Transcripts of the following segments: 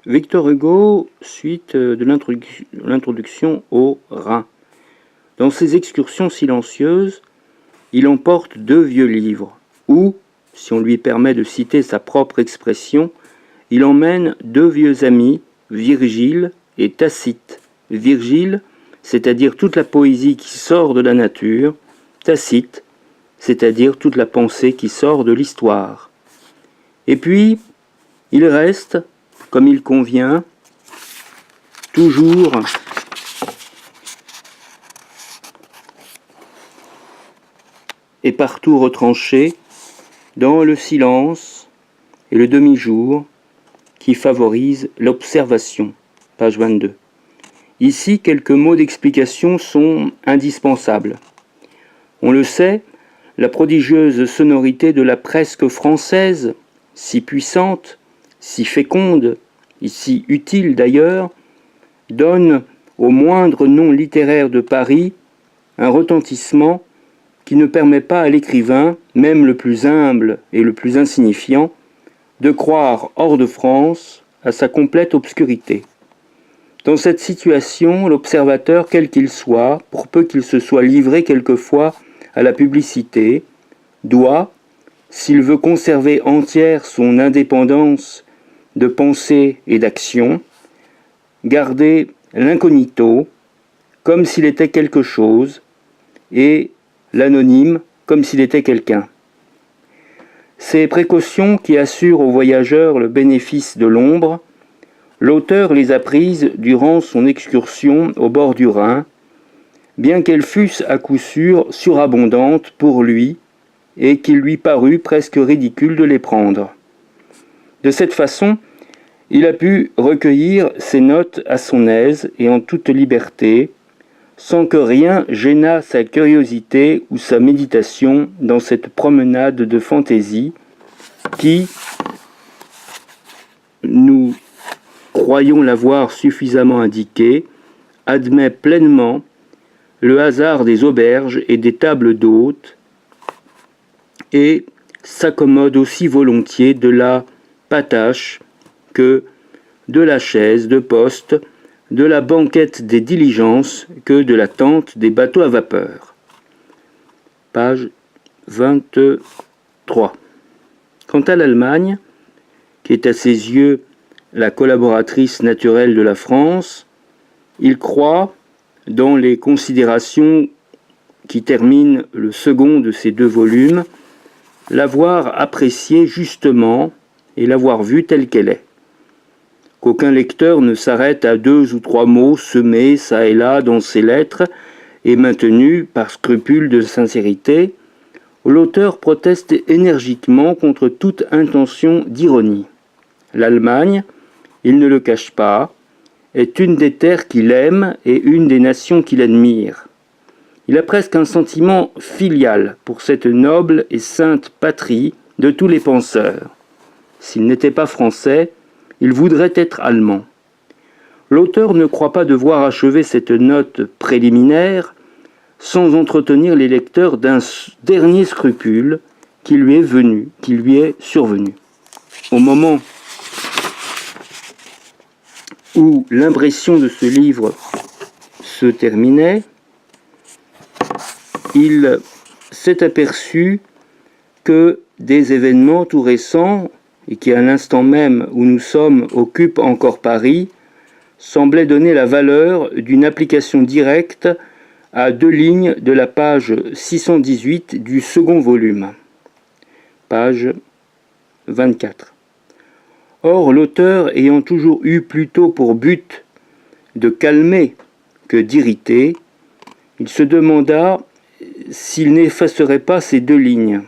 Victor Hugo, suite de l'introduction au Rhin. Dans ses excursions silencieuses, il emporte 2 vieux livres, ou, si on lui permet de citer sa propre expression, il emmène 2 vieux amis, Virgile et Tacite. Virgile, c'est-à-dire toute la poésie qui sort de la nature, Tacite, c'est-à-dire toute la pensée qui sort de l'histoire. Et puis, il reste, comme il convient, toujours et partout retranché dans le silence et le demi-jour qui favorisent l'observation. Page 22. Ici, quelques mots d'explication sont indispensables. On le sait, la prodigieuse sonorité de la presque française, si puissante, si féconde, et si utile d'ailleurs, donne au moindre nom littéraire de Paris un retentissement qui ne permet pas à l'écrivain, même le plus humble et le plus insignifiant, de croire hors de France à sa complète obscurité. Dans cette situation, l'observateur, quel qu'il soit, pour peu qu'il se soit livré quelquefois à la publicité, doit, s'il veut conserver entière son indépendance de pensée et d'action, garder l'incognito comme s'il était quelque chose et l'anonyme comme s'il était quelqu'un. Ces précautions qui assurent aux voyageurs le bénéfice de l'ombre, l'auteur les a prises durant son excursion au bord du Rhin, bien qu'elles fussent à coup sûr surabondantes pour lui et qu'il lui parut presque ridicule de les prendre. De cette façon, il a pu recueillir ses notes à son aise et en toute liberté, sans que rien gênât sa curiosité ou sa méditation dans cette promenade de fantaisie qui, nous croyons l'avoir suffisamment indiqué, admet pleinement le hasard des auberges et des tables d'hôtes et s'accommode aussi volontiers de la patache que de la chaise de poste, de la banquette des diligences que de la tente des bateaux à vapeur. Page 23. Quant à l'Allemagne, qui est à ses yeux la collaboratrice naturelle de la France, il croit, dans les considérations qui terminent le second de ces 2 volumes, l'avoir appréciée justement et l'avoir vue telle qu'elle est. Qu'aucun lecteur ne s'arrête à 2 ou 3 mots semés çà et là dans ses lettres et maintenus par scrupule de sincérité, l'auteur proteste énergiquement contre toute intention d'ironie. L'Allemagne, il ne le cache pas, est une des terres qu'il aime et une des nations qu'il admire. Il a presque un sentiment filial pour cette noble et sainte patrie de tous les penseurs. S'il n'était pas français, il voudrait être allemand. L'auteur ne croit pas devoir achever cette note préliminaire sans entretenir les lecteurs d'un dernier scrupule qui lui est survenu. Au moment où l'impression de ce livre se terminait, il s'est aperçu que des événements tout récents, et qui à l'instant même où nous sommes occupent encore Paris, semblaient donner la valeur d'une application directe à 2 lignes de la page 618 du second volume. Page 24. Or, l'auteur ayant toujours eu plutôt pour but de calmer que d'irriter, il se demanda s'il n'effacerait pas ces 2 lignes.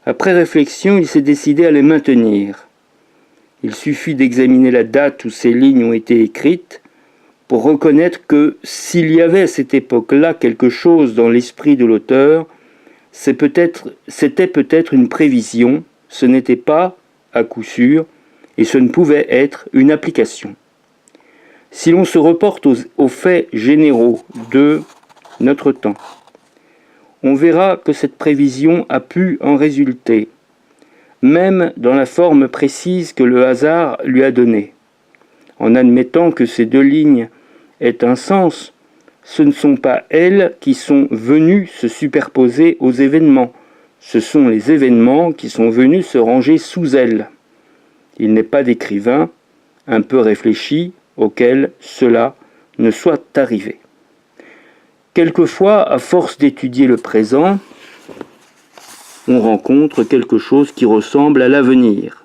Après réflexion, il s'est décidé à les maintenir. Il suffit d'examiner la date où ces lignes ont été écrites pour reconnaître que s'il y avait à cette époque-là quelque chose dans l'esprit de l'auteur, c'était peut-être une prévision, ce n'était pas, à coup sûr, et ce ne pouvait être une application. Si l'on se reporte aux faits généraux de notre temps, on verra que cette prévision a pu en résulter, même dans la forme précise que le hasard lui a donnée. en admettant que ces deux lignes aient un sens, ce ne sont pas elles qui sont venues se superposer aux événements, ce sont les événements qui sont venus se ranger sous elles. Il n'est pas d'écrivain un peu réfléchi auquel cela ne soit arrivé. Quelquefois, à force d'étudier le présent, on rencontre quelque chose qui ressemble à l'avenir.